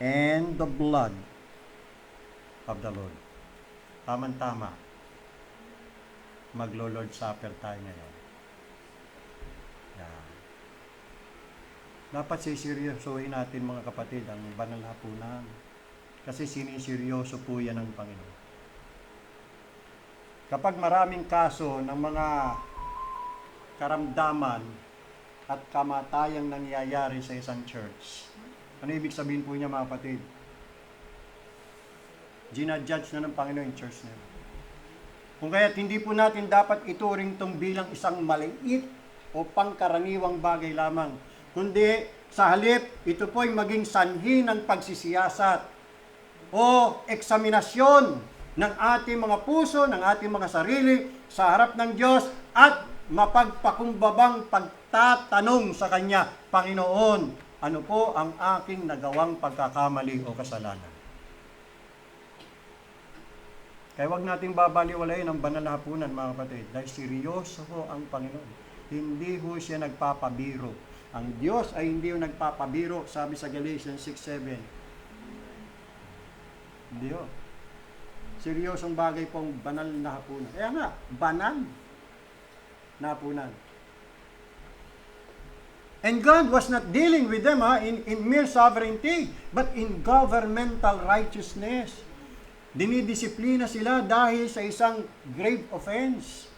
and the blood of the Lord. Tama-tama. Maglo-Lord Supper tayo ngayon. Yan. Dapat siseryosohin natin mga kapatid ang banal na hapunan. Kasi siniseryoso po yan ng Panginoon. Kapag maraming kaso ng mga karamdaman at kamatayang nangyayari sa isang church, ano ibig sabihin po niya mga kapatid? Ginadjudge na ng Panginoon yung church na yun. Kung kaya't hindi po natin dapat ituring itong bilang isang maliit o pangkaraniwang bagay lamang, kundi sa halip, ito po ay maging sanhi ng pagsisiyasat o eksaminasyon ng ating mga puso, ng ating mga sarili sa harap ng Diyos at mapagpakumbabang pagtatanong sa Kanya, Panginoon, ano po ang aking nagawang pagkakamali o kasalanan? Kaya wag nating babaliwalayin ang banal na hapunan, mga kapatid, dahil seryoso ho ang Panginoon. Hindi ho siya nagpapabiro. Ang Diyos ay hindi ho nagpapabiro, sabi sa Galatians 6:7. Hindi ho. Seryosong bagay pong banal na hapunan. Kaya nga, banal na hapunan. And God was not dealing with them in mere sovereignty, but in governmental righteousness. Dinidisiplina sila dahil sa isang grave offense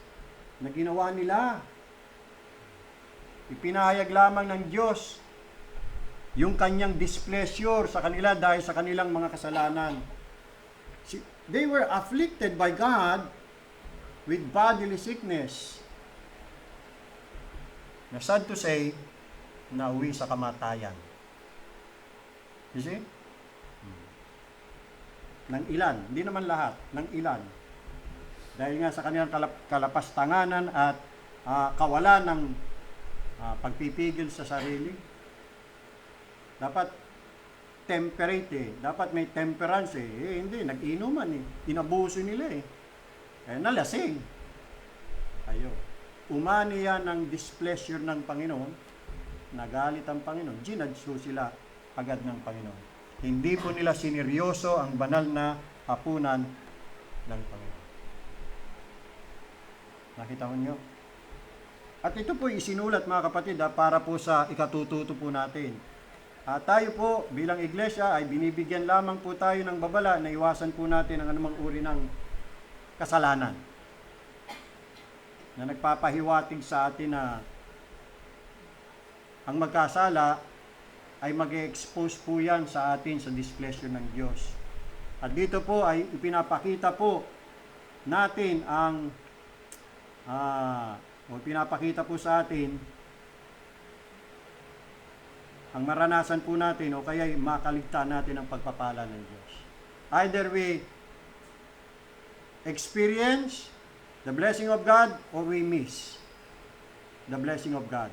na ginawa nila. Ipinahayag lamang ng Diyos yung kanyang displeasure sa kanila dahil sa kanilang mga kasalanan. They were afflicted by God with bodily sickness. Na sad to say, nauwi sa kamatayan. You see? Ng ilan, hindi naman lahat, ng ilan. Dahil nga sa kanilang kalapastanganan at kawalan ng pagpipigil sa sarili. Dapat temperate eh. Dapat may temperance eh. Hindi, nag-inuman eh. Inabuso nila eh. Nalasing. Ayo. Umani yan ng displeasure ng Panginoon. Nagalit ang Panginoon. Ginadso sila agad ng Panginoon. Hindi po nila sineryoso ang banal na hapunan ng Panginoon. Nakita mo nyo? At ito po isinulat mga kapatid para po sa ikatututo po natin. Tayo po bilang iglesia ay binibigyan lamang po tayo ng babala na iwasan po natin ang anumang uri ng kasalanan na nagpapahiwatig sa atin na ang magkasala ay mag-expose po yan sa atin sa displeasure ng Diyos. At dito po ay ipinapakita po natin ang pinapakita po sa atin ang maranasan po natin o kaya makaligtaan natin ang pagpapala ng Diyos. Either we experience the blessing of God or we miss the blessing of God.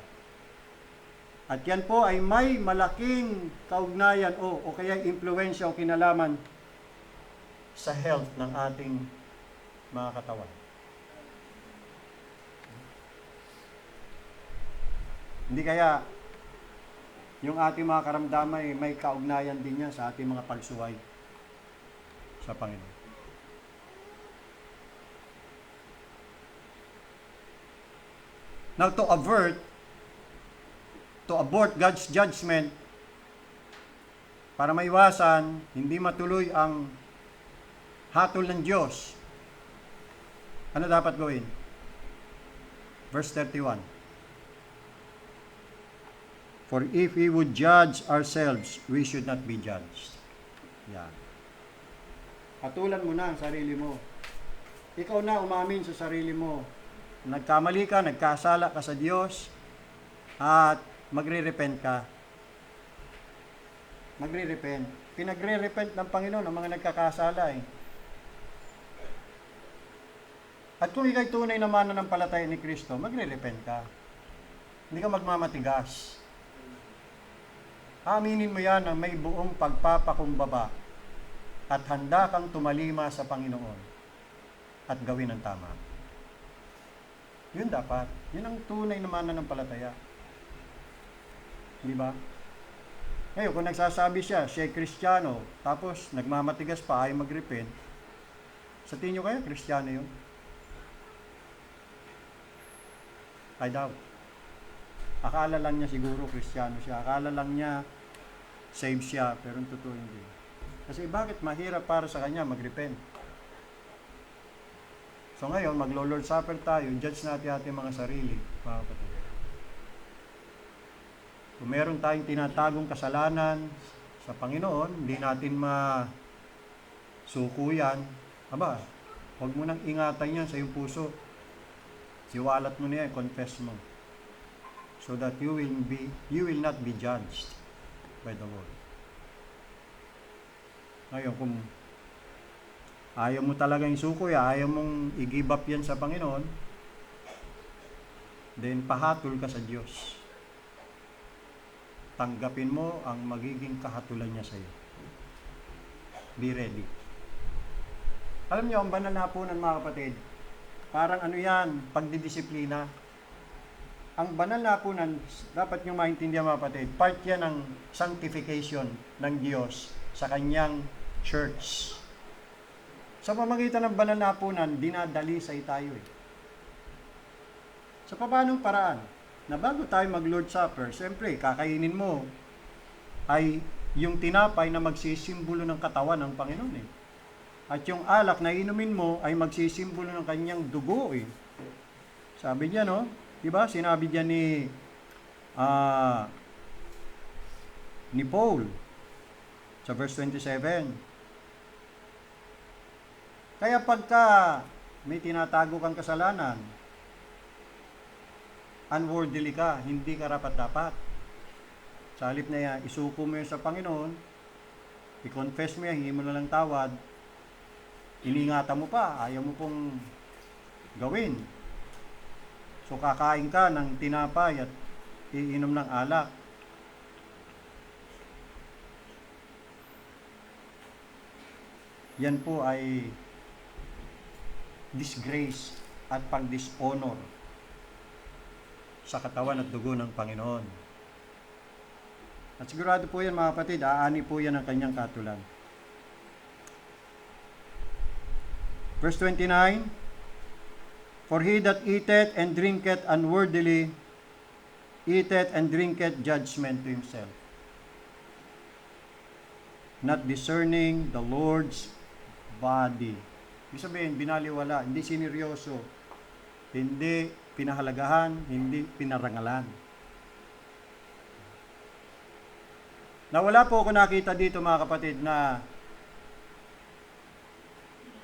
At yan po ay may malaking kaugnayan o kaya impluwensya o kinalaman sa health ng ating mga katawan. Hindi kaya yung ating mga karamdaman ay may kaugnayan din yan sa ating mga pagsuway sa Panginoon. Now, to abort God's judgment, para maiwasan, hindi matuloy ang hatol ng Diyos, ano dapat gawin? Verse 31. For if we would judge ourselves, we should not be judged. Yan. Hatulan mo na ang sarili mo. Ikaw na umamin sa sarili mo. Nagkamali ka, nagkasala ka sa Diyos, at magre-repent ka. Magre-repent. Pinagre-repent ng Panginoon ang mga nagkakasala eh. At kung ikay tunay na mananampalataya ni Kristo, magre-repent ka. Hindi ka magmamatigas. Aminin mo yan ang may buong pagpapakumbaba at handa kang tumalima sa Panginoon at gawin ang tama. Yun dapat. Yun ang tunay na mananampalataya. Di ba? Ngayon, kung nagsasabi siya ay Kristiyano, tapos nagmamatigas pa, ayaw mag-repent, sa tingin nyo kaya, Kristiyano yun? I doubt. Akala lang niya siguro Kristiyano siya. Akala lang niya save siya, pero ang totoo hindi. Kasi bakit mahirap para sa kanya mag-repent? So ngayon, maglo-Lord Supper tayo, judge natin ating mga sarili, mga kapatid. Kung meron tayong tinatagong kasalanan sa Panginoon, hindi natin masukuyan, huwag mo nang ingatan yan sa iyong puso. Siwalat mo niya, confess mo. So that you will not be judged by the Lord. Ngayon, kung ayaw mo talagang isukoy, ayaw mong i-give up yan sa Panginoon, then pahatol ka sa Diyos. Tanggapin mo ang magiging kahatulan niya sa iyo. Be ready. Alam niyo, ang banal na hapunan, mga kapatid, parang ano yan, pagdidisiplina. Ang banal na hapunan, dapat nyo maintindihan, mga kapatid, part yan ng sanctification ng Diyos sa kanyang church. Sa pamamagitan ng banal na hapunan, dinadalisay tayo eh. Sa paanong paraan? Na bago tayo mag-Lord Supper, siyempre, kakainin mo ay yung tinapay na magsisimbolo ng katawan ng Panginoon eh. At yung alak na inumin mo ay magsisimbolo ng kanyang dugo eh. Sabi niya, no? Diba? Sinabi niya ni Paul sa verse 27. Kaya pagka may tinatago kang kasalanan, unworthily ka, hindi ka rapat-dapat. Sa halip na yan, isuko mo yun sa Panginoon, i-confess mo yan, hingi mo na lang tawad, iningatan mo pa, ayaw mo pong gawin. So kakain ka ng tinapay at iinom ng alak. yan po ay disgrace at pag-dishonor sa katawan at dugo ng Panginoon. At sigurado po yan mga kapatid, aani po yan ang kanyang katulan. Verse 29, for he that eateth and drinketh unworthily, eateth and drinketh judgment to himself, not discerning the Lord's body. Ibig sabihin, binaliwala, hindi sineryoso, hindi pinahalagahan, hindi pinarangalan. Wala po ako nakita dito mga kapatid na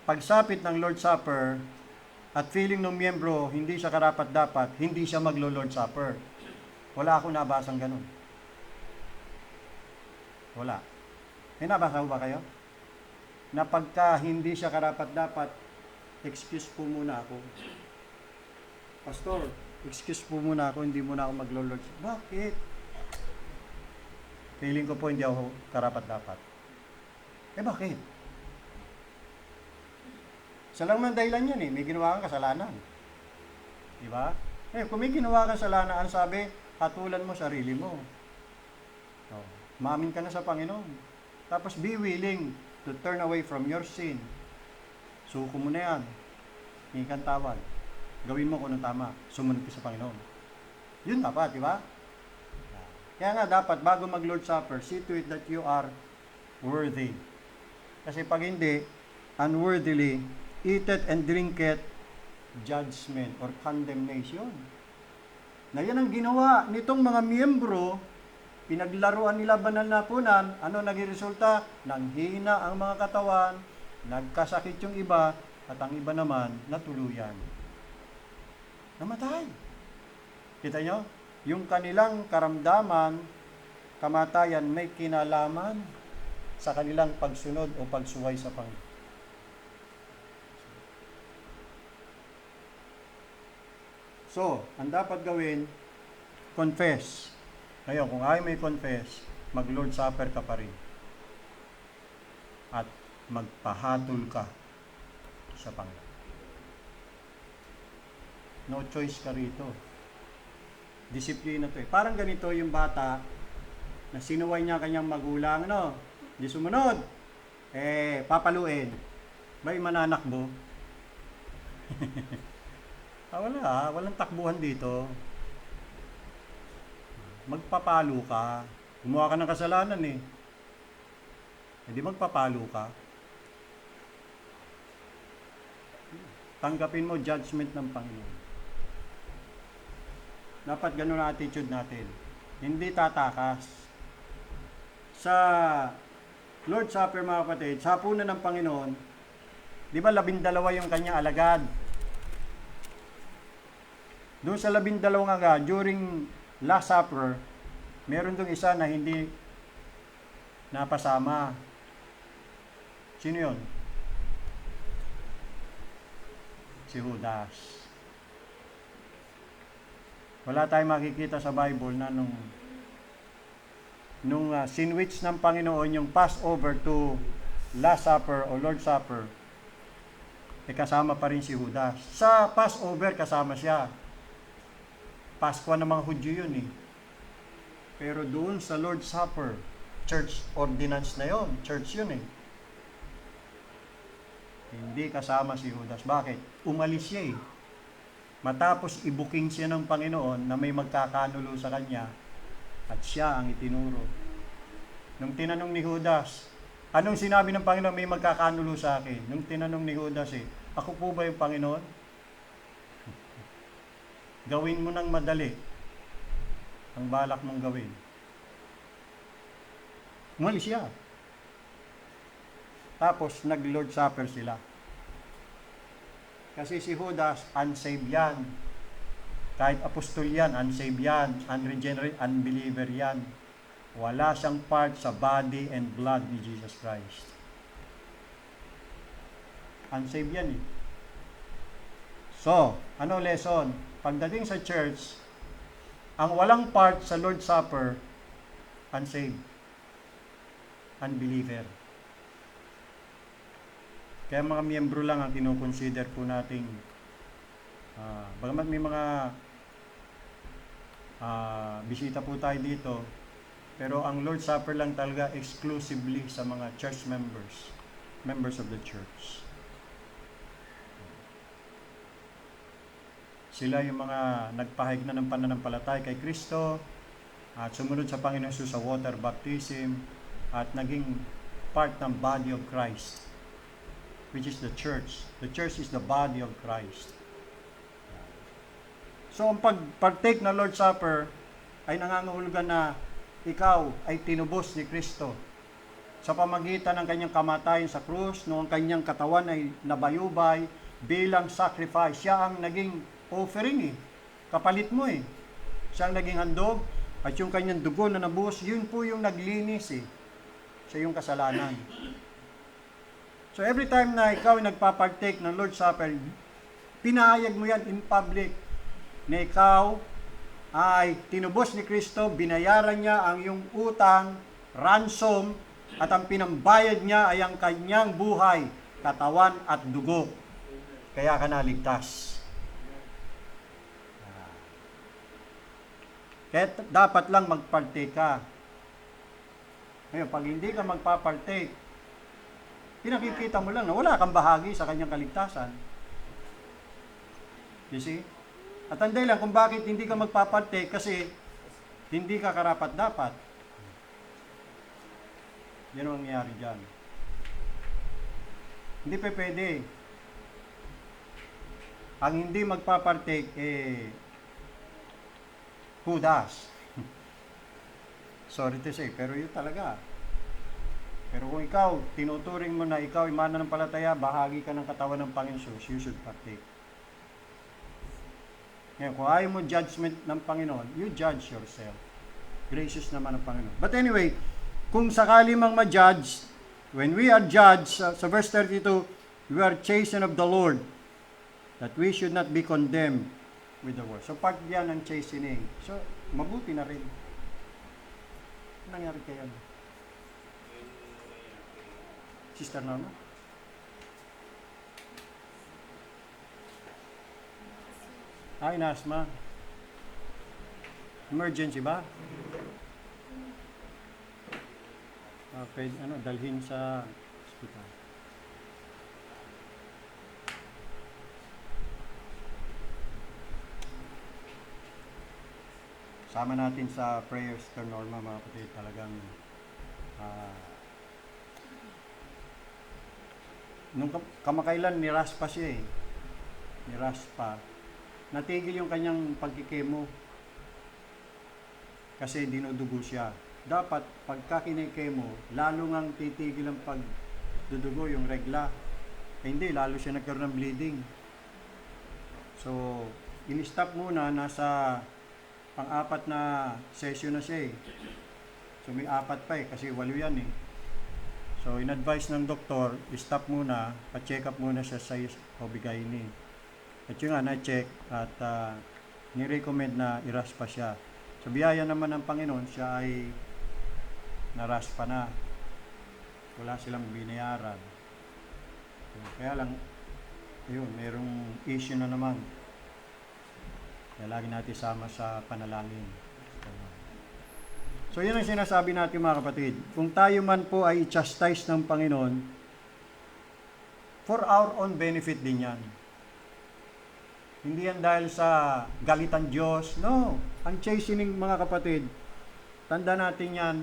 pagsapit ng Lord's Supper at feeling ng miyembro hindi siya karapat-dapat, hindi siya maglo-Lord's Supper. Wala akong nabasang ganun. Wala. May nabasa ba kayo? Na pagka hindi siya karapat-dapat, excuse po muna ako. Pastor, excuse po muna ako, hindi muna ako maglo-Lord's Supper. Bakit? Feeling ko po hindi ako karapat-dapat. Bakit? Isa lang man dahilan yan may ginawa kang kasalanan. Diba? Kung may ginawa kang kasalanan, sabi, hatulan mo sarili mo. Maamin ka na sa Panginoon. Tapos be willing to turn away from your sin. Suko mo na yan. Hindi kang tawad. Gawin mo kung anong tama. Sumunod ka sa Panginoon. Yun dapat, diba? Kaya nga dapat bago mag-Lord's Supper, see to it that you are worthy. Kasi pag hindi, unworthily, eateth and drinketh judgment or condemnation. Na yan ang ginawa nitong mga miyembro, pinaglaruan nila banal na punan, ano naging resulta? Nanghina ang mga katawan, nagkasakit yung iba, at ang iba naman, natuluyan. Namatay. Kita nyo? Yung kanilang karamdaman, kamatayan, may kinalaman sa kanilang pagsunod o pagsuway sa Panginoon. So, ang dapat gawin, confess. Ngayon, kung ayaw may confess, mag-Lord's Supper ka pa rin. At magpahatol ka sa Panginoon. No choice ka rito. Disiplina to Parang ganito yung bata na sinuway niya kanyang magulang, di sumunod. Papaluin. Ba'y mananakbo? Walang takbuhan dito. Magpapalo ka. Gumawa ka ng kasalanan Hindi magpapalo ka. Tanggapin mo judgment ng Panginoon. Dapat ganun ang attitude natin. Hindi tatakas. Sa Lord's Supper mga kapatid, sa hapunan ng Panginoon, di ba 12 yung kanyang alagad? Doon sa 12 agad, during Last Supper, meron doon isa na hindi napasama. Sino yun? Si Judas. Wala tayong makikita sa Bible na nung sinwitch ng Panginoon yung Passover to Last Supper o Lord's Supper, kasama pa rin si Judas. Sa Passover, kasama siya. Paskwa ng mga Hudyo yun Pero doon sa Lord's Supper, church ordinance na yon, church yun Hindi kasama si Judas. Bakit? Umalis siya Matapos ibuking siya ng Panginoon na may magkakanulo sa kanya at siya ang itinuro. Nung tinanong ni Judas, anong sinabi ng Panginoon, may magkakanulo sa akin? Nung tinanong ni Judas ako po ba yung Panginoon? Gawin mo ng madali ang balak mong gawin. Umalis siya. Tapos nag-Lord's Supper sila. Kasi si Judas, unsaved yan. Kahit apostol yan, unsaved yan. Unregenerate, unbeliever yan. Wala siyang part sa body and blood ni Jesus Christ. Unsaved yan So, ano lesson? Pagdating sa church, ang walang part sa Lord's Supper, unsaved. Unbeliever. Kaya mga miyembro lang ang kinoconsider po nating bagamat may mga bisita po tayo dito, pero ang Lord's Supper lang talaga exclusively sa mga church members of the church. Sila yung mga nagpahayag na ng pananampalataya kay Kristo at sumunod sa Panginoon Jesus sa water baptism at naging part ng body of Christ, which is the church. The church is the body of Christ. So, ang pag-partake ng Lord's Supper ay nangangahulugan na ikaw ay tinubos ni Kristo sa pamagitan ng kanyang kamatayan sa krus, noong kanyang katawan ay nabayubay bilang sacrifice. Siya ang naging offering kapalit mo Siya ang naging handog at yung kanyang dugo na nabuhos, yun po yung naglinis sa iyong kasalanan. So every time na ikaw ay nagpapartake ng Lord's Supper, pinahayag mo yan in public na ikaw ay tinubos ni Kristo, binayaran niya ang iyong utang, ransom, at ang pinambayad niya ay ang kanyang buhay, katawan at dugo. Kaya ka naligtas. Kaya dapat lang magpartake ka. Ngayon, pag hindi ka magpapartake, pinakikita mo lang na wala kang bahagi sa kanyang kaligtasan. You see? At anday lang kung bakit hindi ka magpapartake, kasi hindi ka karapat-dapat. Yan ang nangyari dyan. Hindi pa pwede. Ang hindi magpapartake, Judas. Sorry to say, pero yun talaga. Pero kung ikaw, tinuturing mo na ikaw ay mananampalataya, bahagi ka ng katawan ng Panginoon, you should partake. Ngayon, kung ayaw mo judgment ng Panginoon, you judge yourself. Gracious naman ang Panginoon. But anyway, kung sakali mang ma-judge, when we are judged, sa verse 32, we are chastened of the Lord, that we should not be condemned with the world. So part yan ng chastening. So, mabuti na rin. Ano nangyari kayo? Sister Norma? Ay, nasma. Emergency ba? Pwede, dalhin sa hospital. Sama natin sa prayers, Sister Norma, mga kapatid. Talagang nung kamakailan, niraspa siya Niraspa. Natigil yung kanyang pagkikemo kasi dinudugo siya. Dapat, pagka kinikemo, lalo ngang titigil ang pagdudugo, yung regla. Hindi, lalo siya nagkaroon ng bleeding. So, in-stop muna, nasa pang-apat na session na siya So, may 4 pa kasi 8 yan So, in-advise ng doktor, stop muna, pa-check up muna siya sa OB-GYN. At yun nga, na-check at ni-recommend na iraspa siya. Sa biyaya naman ng Panginoon, siya ay naraspa na. Wala silang binayaran. Kaya lang, ayun, mayroong issue na naman. Kaya lagi natin sama sa panalangin. So, yun ang sinasabi natin mga kapatid. Kung tayo man po ay i-chastise ng Panginoon, for our own benefit din yan. Hindi yan dahil sa galitan Diyos. No. Ang chastening mga kapatid, tanda natin yan,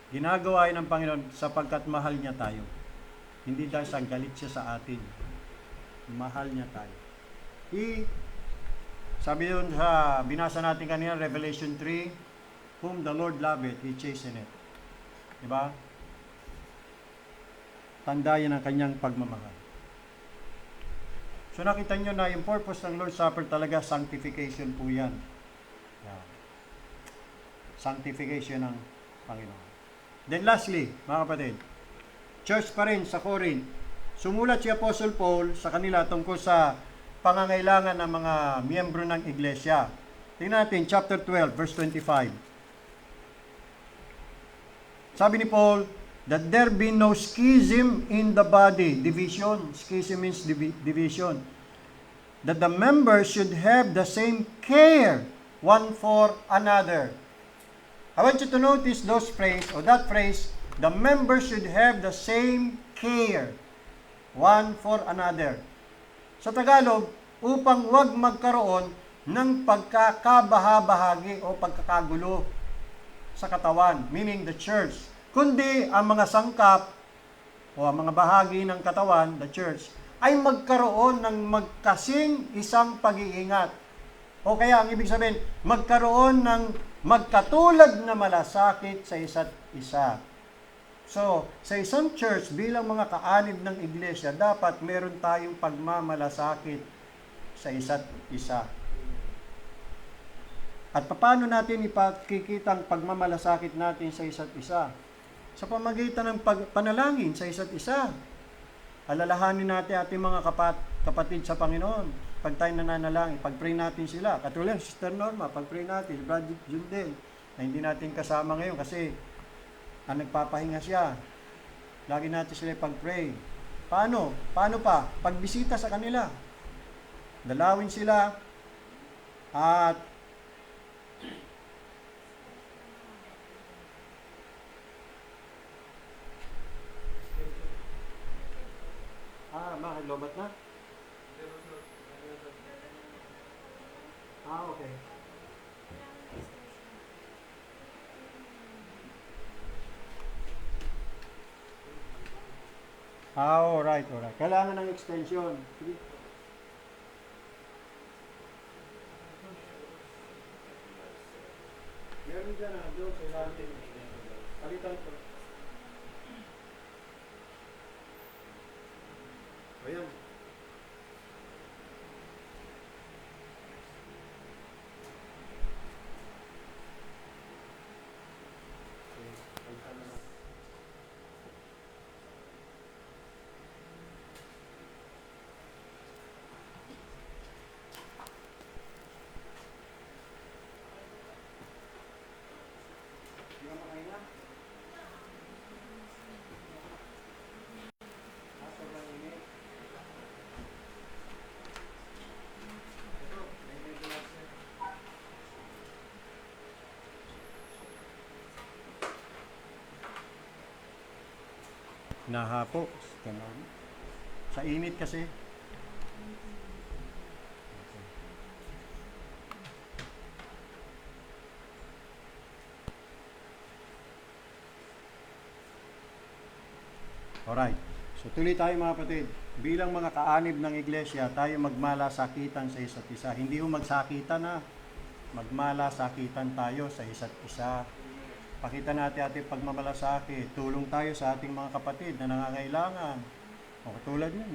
ginagawa yan ng Panginoon sapagkat mahal niya tayo. Hindi dahil sa galit siya sa atin. Mahal niya tayo. Sabi doon sa binasa natin kanina, Revelation 3, whom the Lord loveth, He chasteneth. Diba? Tanda yan ang kanyang pagmamahal. So nakita nyo na yung purpose ng Lord's Supper talaga, sanctification po yan. Yeah. Sanctification ng Panginoon. Then lastly, mga kapatid, church pa rin sa Corinth, sumulat si Apostle Paul sa kanila tungkol sa pangangailangan ng mga miyembro ng iglesia. Tingnan natin, chapter 12, verse 25. Sabi ni Paul, that there be no schism in the body. Division. Schism means division. That the members should have the same care one for another. I want you to notice those phrase, or that phrase, the members should have the same care one for another. Sa Tagalog, upang wag magkaroon ng pagkakabahabahagi o pagkakagulo sa katawan, meaning the church, kundi ang mga sangkap o ang mga bahagi ng katawan, the church, ay magkaroon ng magkasing isang pag-iingat. O kaya ang ibig sabihin, magkaroon ng magkatulad na malasakit sa isa't isa. So, sa isang church, bilang mga kaanib ng iglesia, dapat meron tayong pagmamalasakit sa isa't isa. At paano natin ipakikita ang pagmamalasakit natin sa isa't isa? Sa pamagitan ng panalangin sa isa't isa. Alalahanin natin ating mga kapatid sa Panginoon. Pag tayo nananalangin, pag-pray natin sila. Katulad, Sister Norma, pag-pray natin, Brother Jundel, na hindi natin kasama ngayon kasi nagpapahinga siya. Lagi natin sila pag-pray. Paano? Paano pa? Pagbisita sa kanila. Dalawin sila at bakit lobat na? Okay. Alright. Kailangan ng extension. Sige. Meron dyan doon sa ilalim. Palitan ko. Ayan. Nahapo. Sa init kasi. Alright. So tuloy tayo mga kapatid. Bilang mga kaanib ng iglesia, tayo magmalasakitan sa isa't isa. Hindi mo magsakitan na. Magmalasakitan tayo sa isa't isa. Pakita natin ating pagmamalasakit. Tulong tayo sa ating mga kapatid na nangangailangan. O katulad yun,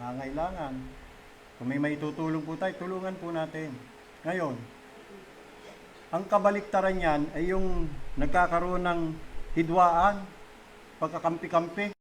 nangangailangan. Kung may maitutulong po tayo, tulungan po natin. Ngayon, ang kabaliktaran yan ay yung nagkakaroon ng hidwaan, pagkakampi-kampi.